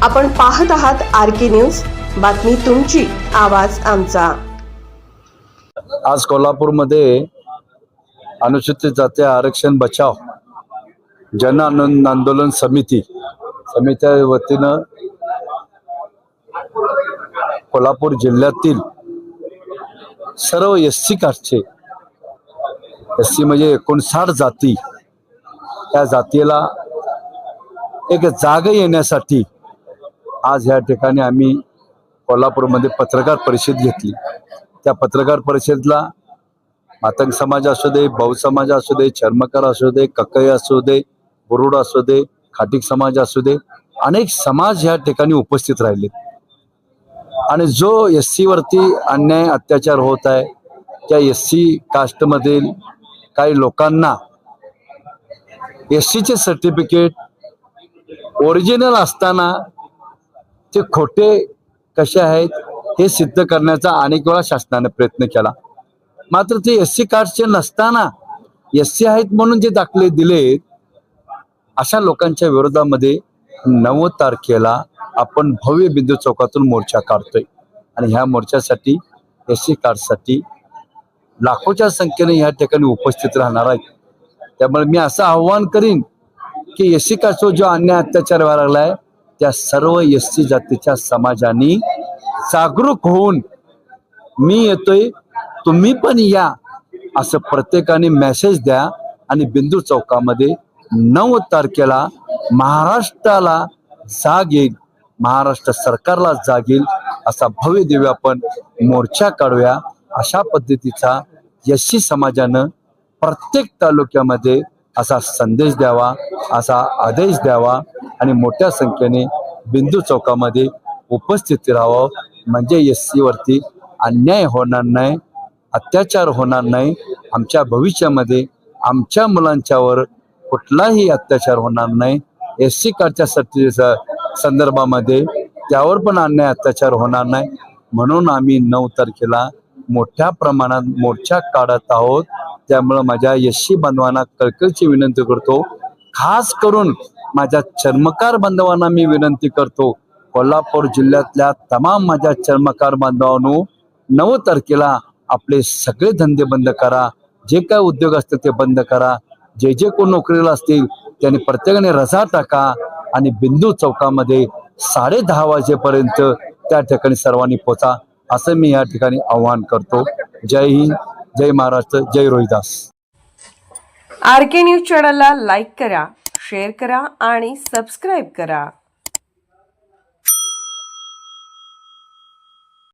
आपण पाहत आहात आरके न्यूज, बातमी तुमची, आवाज आमचा। आज कोल्हापूरमध्ये अनुसूचित जाती आरक्षण बचाव जन आंदोलन समितीच्या वतीनं कोल्हापूर जिल्ह्यातील सर्व एससी कास्टचे, एससी म्हणजे 59 जाती, त्या जातीला एक जागा येण्यासाठी आज या ठिकाणी आम्ही कोल्हापूरमध्ये पत्रकार परिषद घेतली। त्या पत्रकार परिषदेला मातंग समाज असू दे, बहु समाज असू दे, चर्मकार असू दे, कक्कई असू दे, बुरुड असू दे, खाटीक समाज असू दे, अनेक समाज या ठिकाणी उपस्थित राहिले। आणि जो एससी वरती अन्याय अत्याचार होत आहे, त्या एससी कास्टमधील काही लोकांना एससीचे सर्टिफिकेट ओरिजिनल असताना ते खोटे कसे आहेत हे सिद्ध करण्याचा अनेक वेळा शासनाने प्रयत्न केला। मात्र ते एससी कास्टचे नसताना एससी आहेत म्हणून जे दाखले दिले, अशा लोकांच्या विरोधामध्ये 9 तारखेला आपण भव्य बिंदू चौकातून मोर्चा काढतोय। आणि ह्या मोर्चासाठी एससी कास्टसाठी लाखोच्या संख्येने या ठिकाणी उपस्थित राहणार आहेत। त्यामुळे मी असं आव्हान करीन की एससी कास्टवर जो अन्याय अत्याचार व्हायला लागलाय, त्या सर्व एससी जातीच्या समाजाने जागरूक होऊन मी येतोय, तुम्ही पण या, असं प्रत्येकाने मेसेज द्या। आणि बिंदू चौकामध्ये 9 तारखेला महाराष्ट्राला जाग येईल, महाराष्ट्र सरकारला जाग येईल असा भव्य दिव्य आपण मोर्चा काढूया। अशा पद्धतीचा एससी समाजानं प्रत्येक तालुक्यामध्ये असा संदेश द्यावा, असा आदेश द्यावा आणि मोठ्या संख्येने बिंदू चौकामध्ये उपस्थित राहावं। म्हणजे एससी वरती अन्याय होणार नाही, अत्याचार होणार नाही, आमच्या भविष्यामध्ये आमच्या मुलांच्यावर कुठलाही अत्याचार होणार नाही, एससी कास्टच्या संदर्भामध्ये त्यावर पण अन्याय अत्याचार होणार नाही। म्हणून आम्ही 9 तारखेला मोठ्या प्रमाणात मोर्चा काढत आहोत। त्यामुळे माझ्या एससी बांधवांना कळकळीची विनंती करतो, खास करून माझ्या चर्मकार बांधवांना मी विनंती करतो, कोल्हापूर जिल्ह्यातल्या तमाम माझ्या चर्मकार बांधवांनो, 9 तारखेला आपले सगळे धंदे बंद करा, जे काय उद्योग असतील ते बंद करा, जे कोण नोकरीला असतील त्यांनी प्रत्येकाने रजा टाका आणि बिंदू चौकामध्ये 10:30 वाजेपर्यंत त्या ठिकाणी सर्वांनी पोचा, असं मी या ठिकाणी आवाहन करतो। जय हिंद, जय महाराष्ट्र, जय रोहिदास। आरके न्यूज चॅनलला लाईक करा, शेअर करा आणि सबस्क्राईब करा।